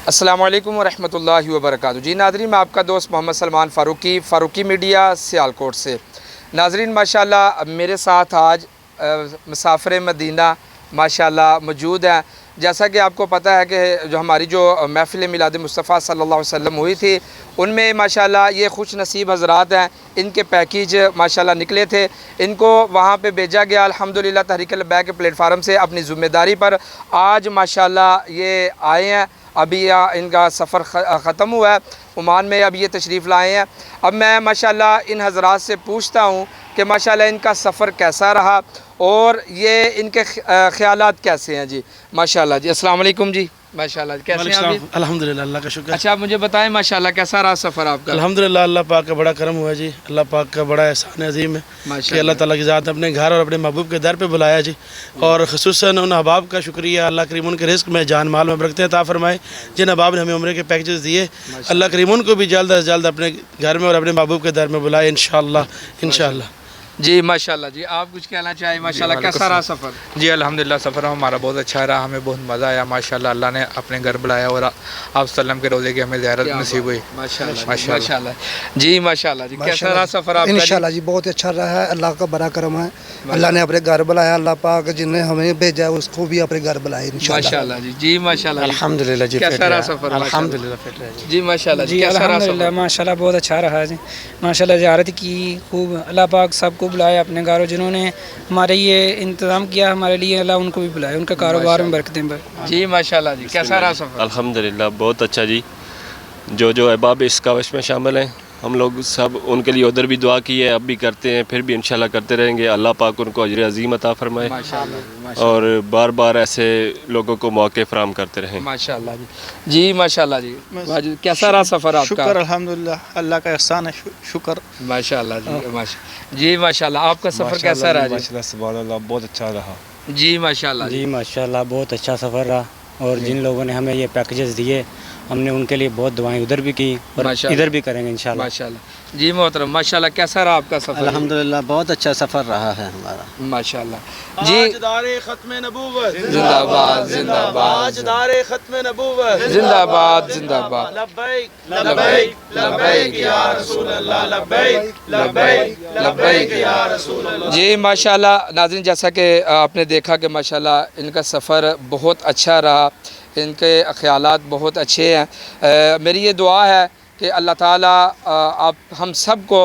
अस्सलामु अलैकुम वरहमतुल्लाहि वबरकातुहू। जी नाज़रीन, मैं आपका दोस्त मोहम्मद सलमान फ़ारूकी मीडिया सियालकोट से। नाज़रीन माशाल्लाह मेरे साथ आज मुसाफ़िर मदीना माशाल्लाह मौजूद हैं। जैसा कि आपको पता है कि जो हमारी महफ़िल मिलाद मुस्तफ़ा सल्लल्लाहु अलैहि वसल्लम हुई थी, उनमें माशाल्लाह ये खुश नसीब हज़रात हैं, इनके पैकेज माशाल्लाह निकले थे, इनको वहाँ पे भेजा गया अल्हम्दुलिल्लाह तहरीक अल-बैक के प्लेटफार्म से अपनी ज़िम्मेदारी पर। आज माशाल्लाह ये आए हैं, अभी इनका सफ़र ख़त्म हुआ है, ओमान में अब ये तशरीफ़ लाए हैं। अब मैं माशाल्लाह इन हज़रात से पूछता हूँ कि माशाल्लाह इनका सफ़र कैसा रहा और ये इनके ख़यालात कैसे हैं। जी माशाल्लाह। जी अस्सलाम वालेकुम। जी माशाल्लाह, कैसे हैं आप? अल्हम्दुलिल्लाह, अल्लाह का शुक्र। अच्छा, आप मुझे बताएं माशाल्लाह कैसा रहा सफ़र आपका? अल्हम्दुलिल्लाह, अल्लाह पाक का बड़ा करम हुआ जी, अल्लाह पाक का बड़ा एहसान अज़ीम है कि अल्लाह ताला की ज़ात अपने घर और अपने महबूब के दर पे बुलाया जी। और ख़ुसूसन उन अहबाब का शुक्रिया, अल्लाह करीम उनके रिस्क में जान माल में बरकतें अता फरमाए। जिन अहबाब ने हमें उम्रे के पैकेजेस दिए, अल्लाह करीम उनको भी जल्द अज़ जल्द अपने घर में और अपने महबूब के दर में बुलाए इंशाअल्लाह। जी माशाल्लाह। जी आप कुछ कहना चाहें? माशाल्लाह कैसा रहा सफ़र? जी अल्हम्दुलिल्लाह, सफ़र हमारा बहुत अच्छा रहा, हमें बहुत मज़ा आया माशाल्लाह। अल्लाह ने अपने घर बुलाया और आप सल्लम के रोज़े की हमें ज़ियारत नसीब हुई माशाल्लाह। जी माशाल्लाह। जी कैसा रहा सफ़र आपका? इंशाल्लाह जी बहुत अच्छा रहा है, अल्लाह का बड़ा करम है, अल्लाह ने अपने घर बुलाया, अल्लाह पाक जिन्हें हमें भेजा है उसको भी अपने घर बुलाए माशाल्लाह। जी माशाल्लाह। अल्हम्दुलिल्लाह जी, कैसा रहा सफ़र? अल्हम्दुलिल्लाह। जी माशाल्लाह। जी अल्हम्दुलिल्लाह, माशाल्लाह बहुत अच्छा रहा जी, माशाल्लाह ज़ियारत की खूब, अल्लाह पाक सबको बुलाया अपने घर, जिन्होंने हमारे ये इंतज़ाम किया हमारे लिए, अल्लाह उनको भी बुलाए, उनका कारोबार में बरकतें बढ़े। जी माशाल्लाह। जी कैसा रहा सफ़र? अल्हम्दुलिल्लाह बहुत अच्छा जी। जो अहबाब इस काविश में शामिल हैं, हम लोग सब उनके लिए उधर भी दुआ की है, अब भी करते हैं, फिर भी इंशाल्लाह करते रहेंगे। अल्लाह पाक उनको अजर अज़ीम अता फरमाए और बार बार ऐसे लोगों को मौके फराहम करते रहें माशाल्लाह। जी माशाल्लाह। जी कैसा रहा सफ़र आपका? शुक्र अल्हम्दुलिल्लाह, अल्लाह का एहसान है, शुक्र माशाल्लाह। जी माशाल्लाह। आपका सफ़र कैसा रहा? माशाल्लाह सुभान अल्लाह, बहुत अच्छा रहा। जी माशाल्लाह। जी माशाल्लाह बहुत अच्छा सफ़र रहा, और जिन लोगों ने हमें ये पैकेजेस दिए हमने उनके लिए बहुत दुआएं उधर भी की और इधर भी करेंगे इंशाल्लाह। माशाल्लाह। जी मोहतरम माशाल्लाह, कैसा रहा आपका सफ़र? अल्हम्दुलिल्लाह बहुत अच्छा सफ़र रहा है हमारा माशाल्लाह। जी ताजदारे ख़त्म नबूवत जिंदाबाद जिंदाबाद, ताजदारे ख़त्म नबूवत जिंदाबाद जिंदाबाद। लब्बैक लब्बैक लब्बैक या रसूल अल्लाह, लब्बैक लब्बैक लब्बैक या रसूल अल्लाह। जी माशाल्लाह। नाज़रीन, जैसा कि आपने देखा कि माशाल्लाह इनका सफ़र बहुत अच्छा रहा, इनके ख़यालात बहुत अच्छे हैं। मेरी ये दुआ है कि अल्लाह ताला आप हम सब को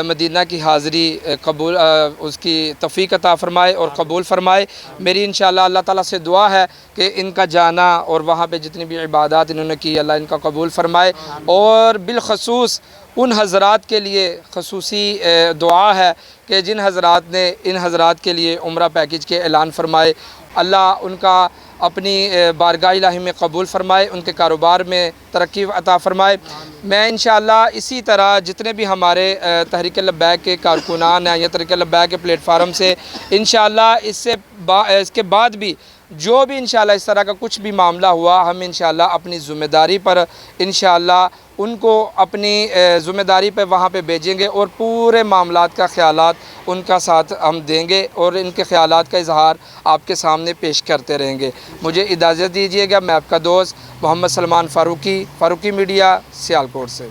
मदीना की हाज़री कबूल, उसकी तौफ़ीक़ अता फ़रमाए और कबूल फ़रमाए। मेरी इंशाअल्लाह अल्लाह ताला से दुआ है कि इनका जाना और वहाँ पे जितनी भी इबादत इन्होंने की, अल्लाह इनका कबूल फ़रमाए। और बिलख़ुसूस उन हज़रात के लिए खसूसी दुआ है कि जिन हज़रात ने इन हज़रात के लिए उम्रा पैकेज के ऐलान फ़रमाए, अल्लाह उनका अपनी बारगाह इलाही में कबूल फ़रमाए, उनके कारोबार में तरक्की अता फ़रमाए। मैं इंशाअल्लाह इसी तरह जितने भी हमारे तहरीक अल-बैक के कारकुनान हैं या तहरीक अल-बैक के प्लेटफार्म से इंशाअल्लाह इसके बाद भी जो भी इंशाअल्लाह इस तरह का कुछ भी मामला हुआ, हम इंशाअल्लाह अपनी ज़िम्मेदारी पर इंशाअल्लाह उनको अपनी ज़िम्मेदारी पे वहाँ पे भेजेंगे और पूरे मामलात का ख़यालात उनका साथ हम देंगे और इनके ख़यालात का इजहार आपके सामने पेश करते रहेंगे। मुझे इजाज़त दीजिएगा। मैं आपका दोस्त मोहम्मद सलमान फ़ारूकी मीडिया सियालकोट से।